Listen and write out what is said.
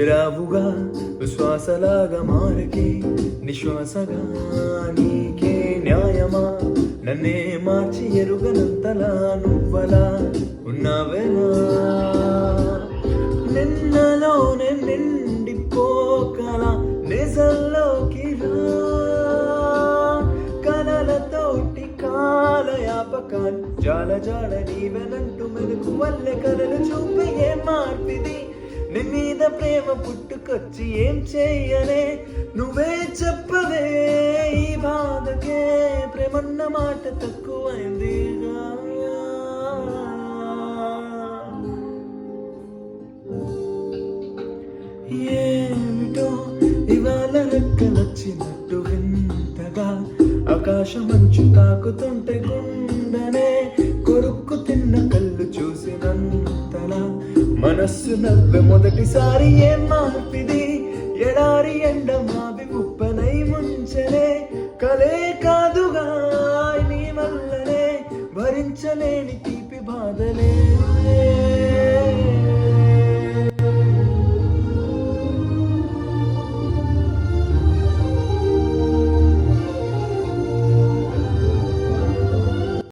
చేరావుగా శ్వాసలాగా మారకే నిశ్వాసగా నీకే న్యాయమా నన్నే మార్చి ఎరుగనంతలా నువ్వలా ఉన్నావేనా నిన్నలోనే నిండిపోకల నిజంలోకి రా కలలతోటి కాలయాపకాలు జాల జాడ నీవెనంటూ మెరుగు వల్లే కలలు చూపే ఏం మార్పిది నీ మీద ప్రేమ పుట్టుకొచ్చి ఏం చెయ్యనే నువ్వే చెప్పవే ఈ బాధకే ప్రేమన్న మాట తక్కువైందిగా ఏమిటో ఇవాళ రెక్కలొచ్చినట్టు వింతగా ఆకాశం మంచు తాకుతుంటే గుండెనే కొరుక్కు తిన్న కళ్ళు చూసినంతలా మనస్సు నవ్వె మొదటిసారి ఏం మార్పిది ఎడారి ఎండ మావి ఉప్పనై ముంచలే కలే కాదుగా నీ వల్లనే భరించలేని తీపి బాధలే